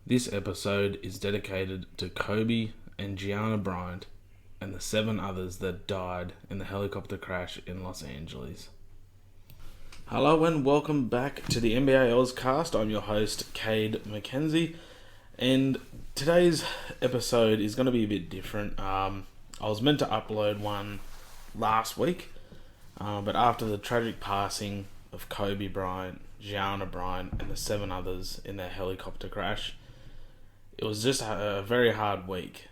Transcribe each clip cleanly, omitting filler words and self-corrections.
This episode is dedicated to Kobe and Gianna Bryant and the 7 others that died in the helicopter crash in Los Angeles. Hello and welcome back to the NBAUSCAST. I'm your host, Kade McKenzie, and today's episode is going to be a bit different. I was meant to upload one last week, but after the tragic passing of Kobe Bryant, Gianna Bryant, and the 7 others in their helicopter crash, it was just a very hard week.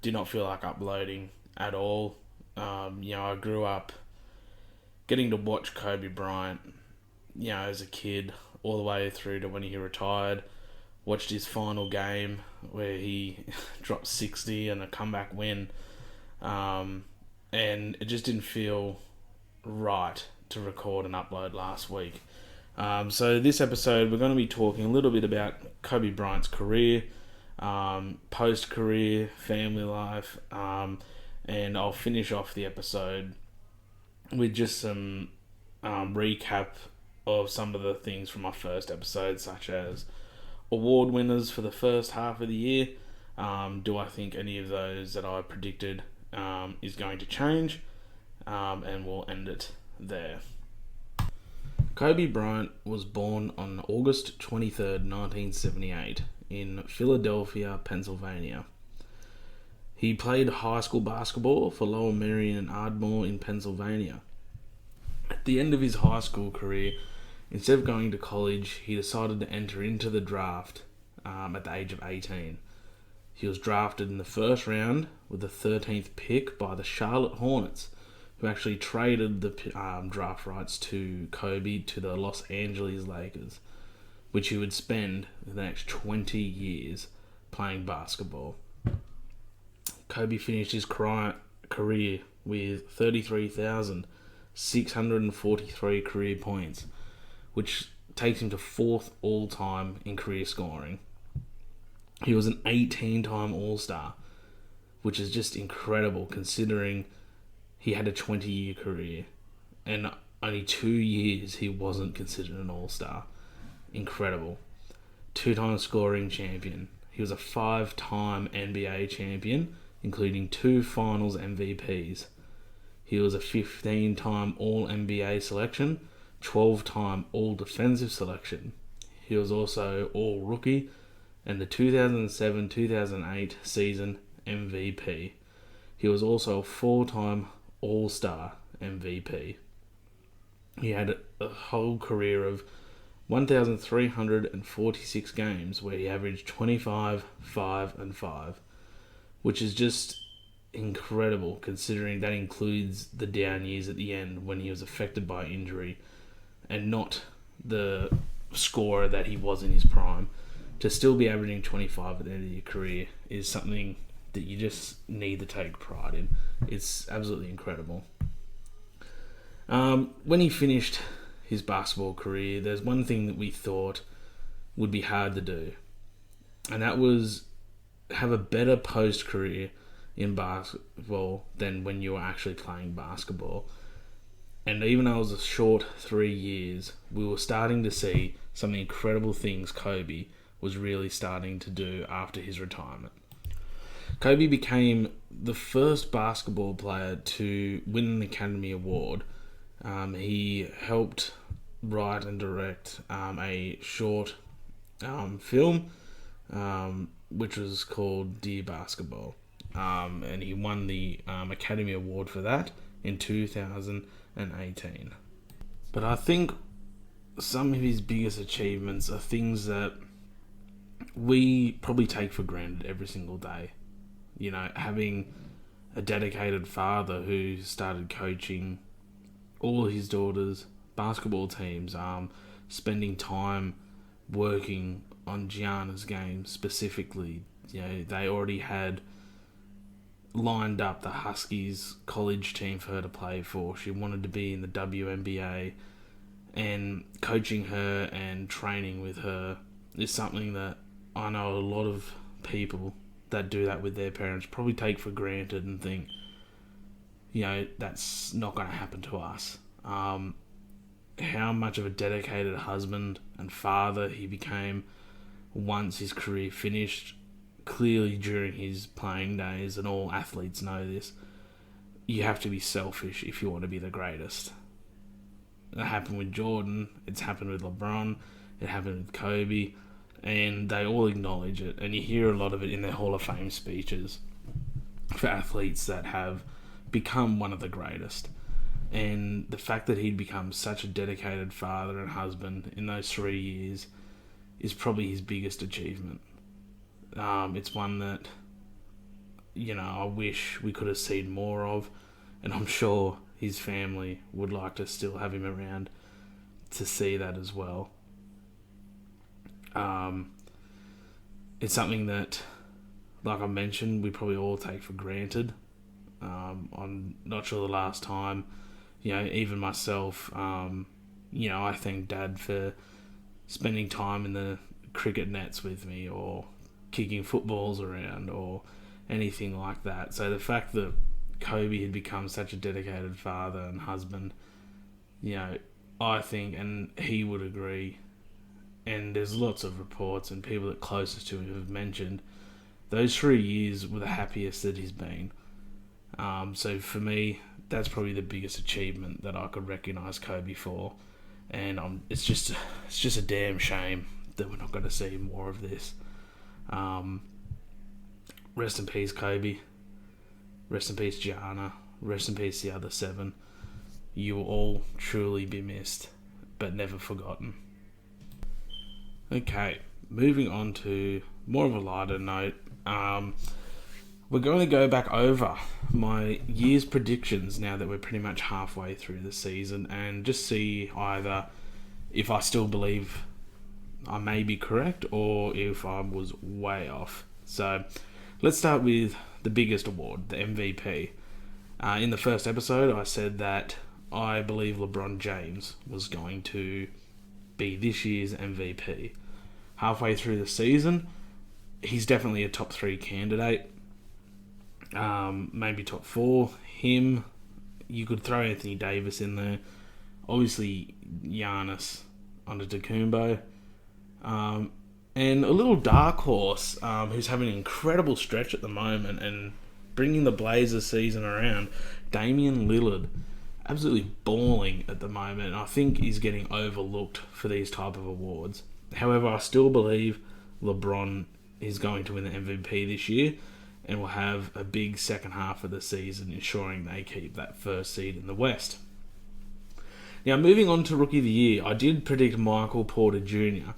Did not feel like uploading at all. I grew up getting to watch Kobe Bryant, as a kid, all the way through to when he retired. Watched his final game where he dropped 60 and a comeback win. And it just didn't feel right to record and upload last week. So this episode, we're going to be talking a little bit about Kobe Bryant's career, post-career, family life, and I'll finish off the episode with just some recap of some of the things from my first episode, such as award winners for the first half of the year. Do I think any of those that I predicted is going to change? And we'll end it there. Kobe Bryant was born on August 23rd, 1978 in Philadelphia, Pennsylvania. He played high school basketball for Lower Merion and Ardmore in Pennsylvania. At the end of his high school career, instead of going to college, he decided to enter into the draft at the age of 18. He was drafted in the first round with the 13th pick by the Charlotte Hornets, who actually traded the draft rights to Kobe to the Los Angeles Lakers, which he would spend the next 20 years playing basketball. Kobe finished his career with 33,643 career points, which takes him to 4th all-time in career scoring. He was an 18-time All-Star, which is just incredible considering he had a 20-year career, and only 2 years he wasn't considered an All-Star. Incredible. 2-time scoring champion. He was a 5-time NBA champion, including 2 finals MVPs. He was a 15-time All-NBA selection, 12-time All-Defensive selection. He was also All-Rookie and the 2007-2008 season MVP. He was also a 4-time All-Star MVP. He had a whole career of 1,346 games where he averaged 25, 5, and 5, which is just incredible considering that includes the down years at the end when he was affected by injury and not the scorer that he was in his prime. To still be averaging 25 at the end of your career is something that you just need to take pride in. It's absolutely incredible. When he finished his basketball career, there's one thing that we thought would be hard to do, and that was have a better post-career in basketball than when you were actually playing basketball. And even though it was a short 3 years, we were starting to see some of the incredible things Kobe was really starting to do after his retirement. Kobe became the first basketball player to win an Academy Award. He helped write and direct a short film, which was called Dear Basketball. And he won the Academy Award for that in 2018. But I think some of his biggest achievements are things that we probably take for granted every single day. Having a dedicated father who started coaching all his daughters' basketball teams, spending time working on Gianna's game specifically. They already had lined up the Huskies college team for her to play for. She wanted to be in the WNBA, and coaching her and training with her is something that I know a lot of people that do that with their parents probably take for granted and think, that's not going to happen to us. How much of a dedicated husband and father he became once his career finished. Clearly during his playing days, and all athletes know this, you have to be selfish if you want to be the greatest. It happened with Jordan, it's happened with LeBron, it happened with Kobe, and they all acknowledge it, and you hear a lot of it in their Hall of Fame speeches for athletes that have become one of the greatest. And the fact that he'd become such a dedicated father and husband in those 3 years is probably his biggest achievement. It's one that, I wish we could have seen more of, and I'm sure his family would like to still have him around to see that as well. It's something that, like I mentioned, we probably all take for granted. I'm not sure the last time, even myself, I thank Dad for spending time in the cricket nets with me, or kicking footballs around, or anything like that. So the fact that Kobe had become such a dedicated father and husband, I think, and he would agree, and there's lots of reports and people that closest to him have mentioned, those 3 years were the happiest that he's been. So for me, that's probably the biggest achievement that I could recognise Kobe for, and it's just a damn shame that we're not going to see more of this. Rest in peace, Kobe. Rest in peace, Gianna. Rest in peace, the other 7. You will all truly be missed, but never forgotten. Okay, moving on to more of a lighter note. We're going to go back over my year's predictions now that we're pretty much halfway through the season, and just see either if I still believe I may be correct or if I was way off. So let's start with the biggest award, the MVP. In the first episode, I said that I believe LeBron James was going to be this year's MVP. Halfway through the season, he's definitely a top 3 candidate. Maybe top 4. Him, you could throw Anthony Davis in there. Obviously, Giannis Antetokounmpo. And a little dark horse who's having an incredible stretch at the moment and bringing the Blazers season around, Damian Lillard. Absolutely balling at the moment. I think he's getting overlooked for these type of awards. However, I still believe LeBron is going to win the MVP this year and will have a big second half of the season, ensuring they keep that first seed in the West. Now, moving on to Rookie of the Year, I did predict Michael Porter Jr.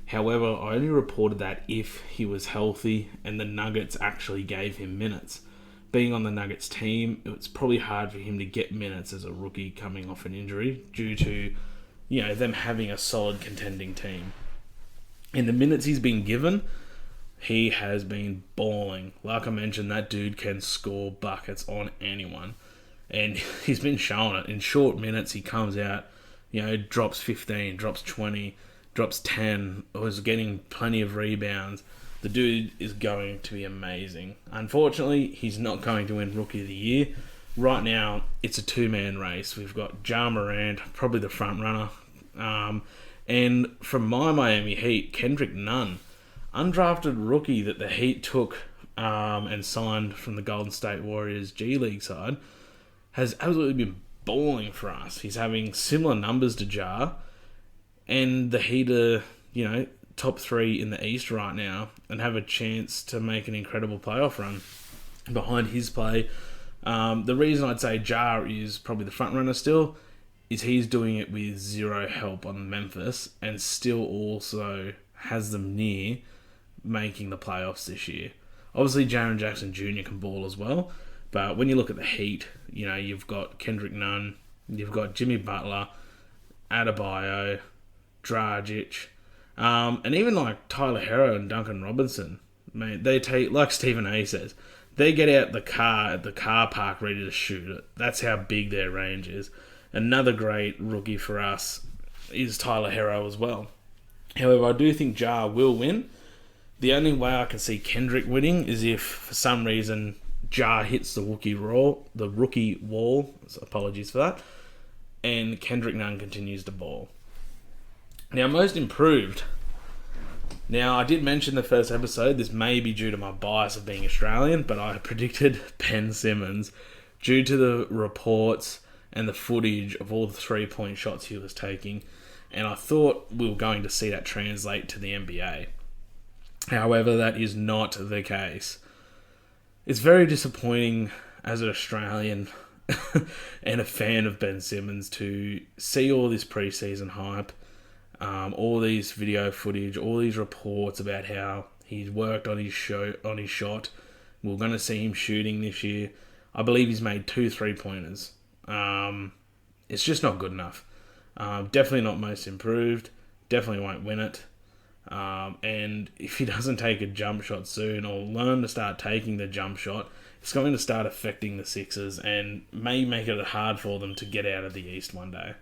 However, I only reported that if he was healthy and the Nuggets actually gave him minutes. Being on the Nuggets team, it's probably hard for him to get minutes as a rookie coming off an injury due to, them having a solid contending team. In the minutes he's been given, he has been balling. Like I mentioned, that dude can score buckets on anyone. And he's been showing it. In short minutes, he comes out, drops 15, drops 20, drops 10, was getting plenty of rebounds. The dude is going to be amazing. Unfortunately, he's not going to win Rookie of the Year. Right now, it's a 2-man race. We've got Ja Morant, probably the front runner. And from my Miami Heat, Kendrick Nunn, undrafted rookie that the Heat took and signed from the Golden State Warriors G League side, has absolutely been balling for us. He's having similar numbers to Ja, and the Heat are, top 3 in the East right now and have a chance to make an incredible playoff run behind his play. The reason I'd say Ja is probably the front runner still is he's doing it with zero help on Memphis and still also has them near making the playoffs this year. Obviously, Jaren Jackson Jr. can ball as well, but when you look at the Heat, you've got Kendrick Nunn, you've got Jimmy Butler, Adebayo, Dragic, and even like Tyler Herro and Duncan Robinson. Man, they take, like Stephen A says, they get out the car at the car park ready to shoot it. That's how big their range is. Another great rookie for us is Tyler Herro as well. However, I do think Ja will win. The only way I can see Kendrick winning is if, for some reason, Ja hits the rookie wall. Apologies for that. And Kendrick Nunn continues to ball. Now, most improved. Now, I did mention the first episode, this may be due to my bias of being Australian, but I predicted Ben Simmons due to the reports and the footage of all the three-point shots he was taking, and I thought we were going to see that translate to the NBA. However, that is not the case. It's very disappointing as an Australian and a fan of Ben Simmons to see all this preseason hype, all these video footage, all these reports about how he's worked on his shot. We're going to see him shooting this year. I believe he's made 2 3-pointers. It's just not good enough. Definitely not most improved. Definitely won't win it. And if he doesn't take a jump shot soon or learn to start taking the jump shot, it's going to start affecting the Sixers and may make it hard for them to get out of the East one day.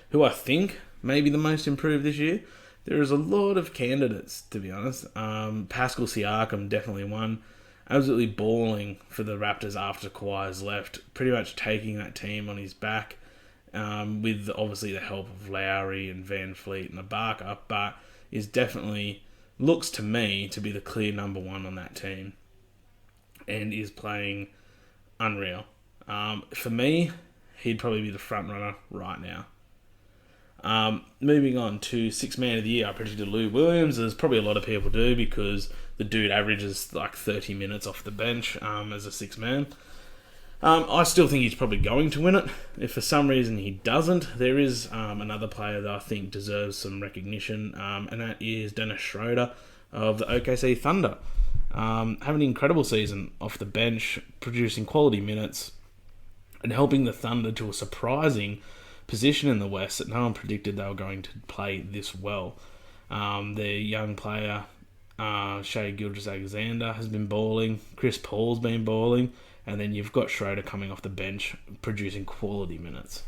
Who I think may be the most improved this year, there is a lot of candidates, to be honest. Pascal Siakam, definitely one. Absolutely balling for the Raptors after Kawhi's left. Pretty much taking that team on his back. With obviously the help of Lowry and Van Fleet and Ibaka, but is definitely, looks to me to be the clear number one on that team and is playing unreal. For me, he'd probably be the front runner right now. Moving on to Sixth Man of the Year, I predicted Lou Williams, as probably a lot of people do, because the dude averages like 30 minutes off the bench as a sixth man. I still think he's probably going to win it. If for some reason he doesn't, there is another player that I think deserves some recognition, and that is Dennis Schroeder of the OKC Thunder. Having an incredible season off the bench, producing quality minutes, and helping the Thunder to a surprising position in the West that no one predicted they were going to play this well. Their young player, Shai Gilgeous-Alexander, has been balling. Chris Paul's been balling. And then you've got Schroeder coming off the bench, producing quality minutes.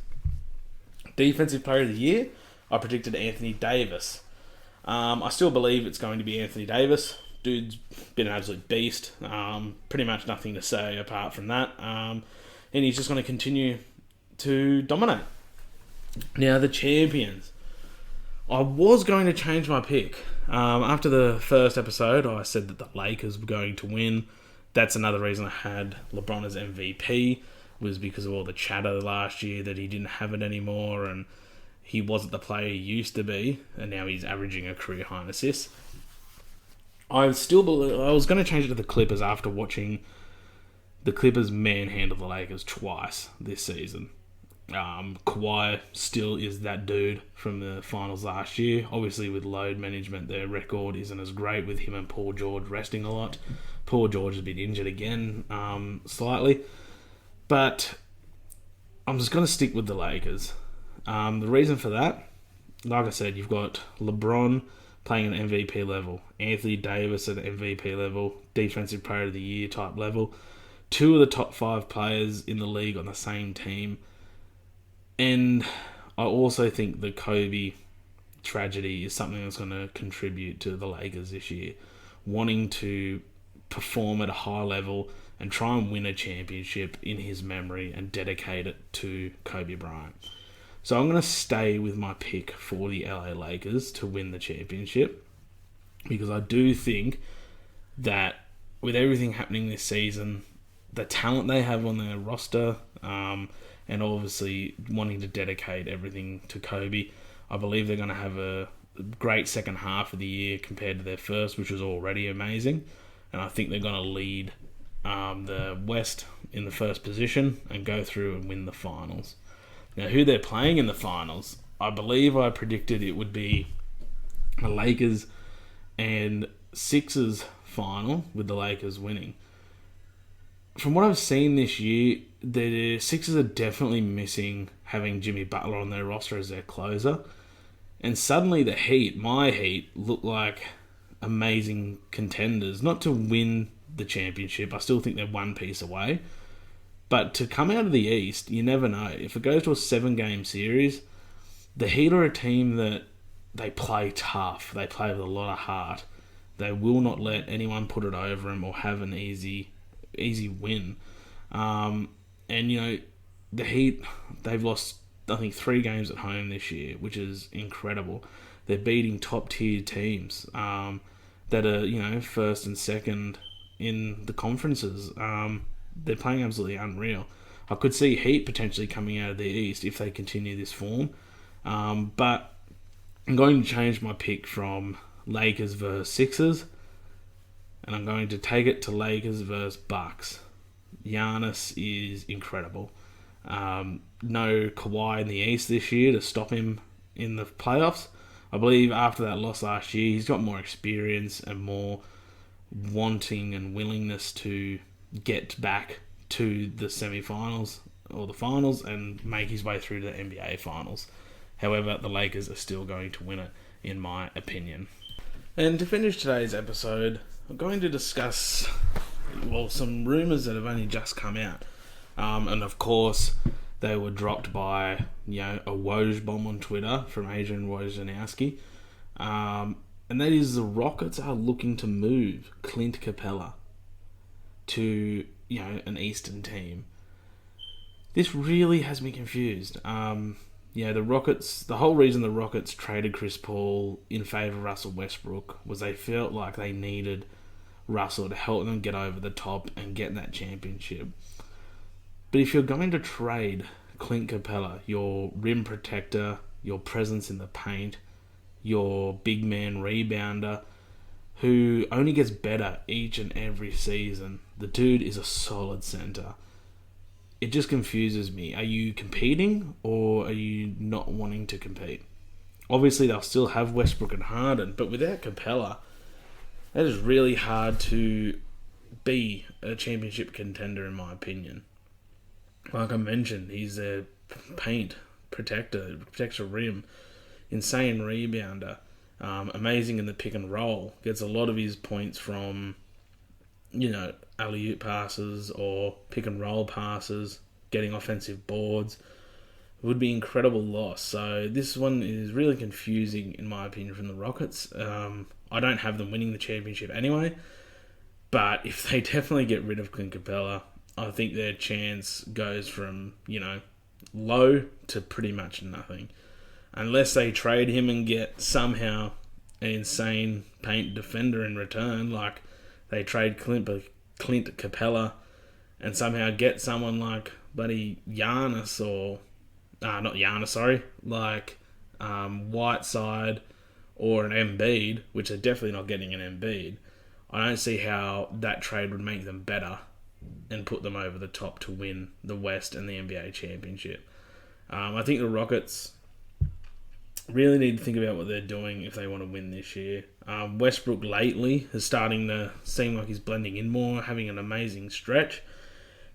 Defensive Player of the Year, I predicted Anthony Davis. I still believe it's going to be Anthony Davis. Dude's been an absolute beast. Pretty much nothing to say apart from that. And he's just going to continue to dominate. Now, the champions. I was going to change my pick. After the first episode, I said that the Lakers were going to win. That's another reason I had LeBron as MVP, was because of all the chatter last year that he didn't have it anymore and he wasn't the player he used to be, and now he's averaging a career high in assists. I was going to change it to the Clippers after watching the Clippers manhandle the Lakers twice this season. Kawhi still is that dude from the finals last year. Obviously, with load management, their record isn't as great with him and Paul George resting a lot. Paul George has been injured again, slightly. But I'm just going to stick with the Lakers. The reason for that, like I said, you've got LeBron playing at MVP level, Anthony Davis at MVP level, Defensive Player of the Year type level, 2 of the top 5 players in the league on the same team. And I also think the Kobe tragedy is something that's going to contribute to the Lakers this year, wanting to perform at a high level and try and win a championship in his memory and dedicate it to Kobe Bryant. So I'm going to stay with my pick for the LA Lakers to win the championship, because I do think that with everything happening this season, the talent they have on their roster, and obviously wanting to dedicate everything to Kobe, I believe they're going to have a great second half of the year compared to their first, which was already amazing. And I think they're going to lead the West in the first position and go through and win the finals. Now, who they're playing in the finals, I believe I predicted it would be a Lakers and Sixers final, with the Lakers winning. From what I've seen this year, the Sixers are definitely missing having Jimmy Butler on their roster as their closer. And suddenly the Heat, my Heat, look like amazing contenders. Not to win the championship, I still think they're one piece away. But to come out of the East, you never know. If it goes to a 7-game series, the Heat are a team that they play tough. They play with a lot of heart. They will not let anyone put it over them or have an easy win. And, you know, the Heat, they've lost, I think, 3 games at home this year, which is incredible. they're beating top tier teams that are first and second in the conferences. They're playing absolutely unreal. I could see Heat potentially coming out of the East if they continue this form. But I'm going to change my pick from Lakers versus Sixers, and I'm going to take it to Lakers versus Bucks. Giannis is incredible. No Kawhi in the East this year to stop him in the playoffs. I believe after that loss last year, he's got more experience and more wanting and willingness to get back to the semi-finals or the finals and make his way through to the NBA finals. However, the Lakers are still going to win it, in my opinion. And to finish today's episode, I'm going to discuss some rumours that have only just come out. And of course, they were dropped by a Woj bomb on Twitter from Adrian Wojnarowski. And that is the Rockets are looking to move Clint Capella to an Eastern team. This really has me confused. The Rockets, the whole reason the Rockets traded Chris Paul in favour of Russell Westbrook was they felt like they needed Russell to help them get over the top and get that championship. But if you're going to trade Clint Capella, your rim protector, your presence in the paint, your big man rebounder, who only gets better each and every season, the dude is a solid centre. It just confuses me. Are you competing or are you not wanting to compete? Obviously, they'll still have Westbrook and Harden, but without Capella, that is really hard to be a championship contender, in my opinion. Like I mentioned, he's a paint protector, protects a rim, insane rebounder, amazing in the pick and roll, gets a lot of his points from, alley-oop passes or pick and roll passes, getting offensive boards. It would be incredible loss. So this one is really confusing, in my opinion, from the Rockets. I don't have them winning the championship anyway, but if they definitely get rid of Clint Capella, I think their chance goes from, low to pretty much nothing. Unless they trade him and get somehow an insane paint defender in return, like they trade Clint Capella and somehow get someone like bloody Giannis or... not Giannis, sorry. Like Whiteside or an Embiid, which they're definitely not getting an Embiid. I don't see how that trade would make them better and put them over the top to win the West and the NBA championship. I think the Rockets really need to think about what they're doing if they want to win this year. Westbrook lately is starting to seem like he's blending in more, having an amazing stretch.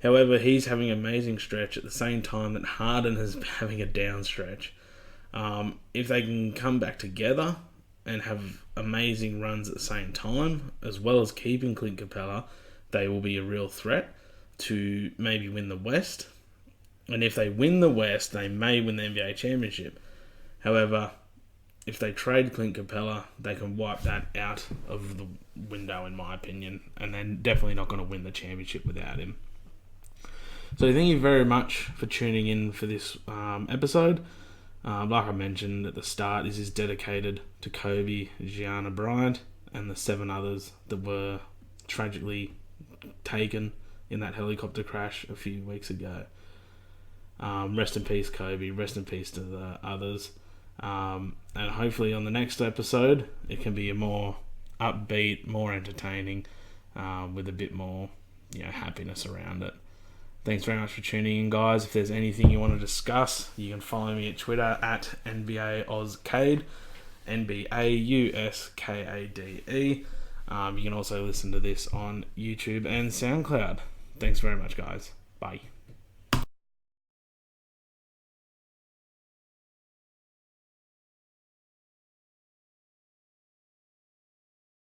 However, he's having an amazing stretch at the same time that Harden is having a down stretch. If they can come back together and have amazing runs at the same time, as well as keeping Clint Capella, they will be a real threat to maybe win the West. And if they win the West, they may win the NBA championship. However, if they trade Clint Capella, they can wipe that out of the window, in my opinion. And they're definitely not going to win the championship without him. So thank you very much for tuning in for this episode. Like I mentioned at the start, this is dedicated to Kobe, Gianna Bryant, and the 7 others that were tragically taken in that helicopter crash a few weeks ago. Rest in peace, Kobe. Rest in peace to the others. And hopefully on the next episode, it can be a more upbeat, more entertaining, with a bit more, happiness around it. Thanks very much for tuning in, guys. If there's anything you want to discuss, you can follow me at Twitter at NBAUSCAST, NBAUSKADE. You can also listen to this on YouTube and SoundCloud. Thanks very much, guys. Bye.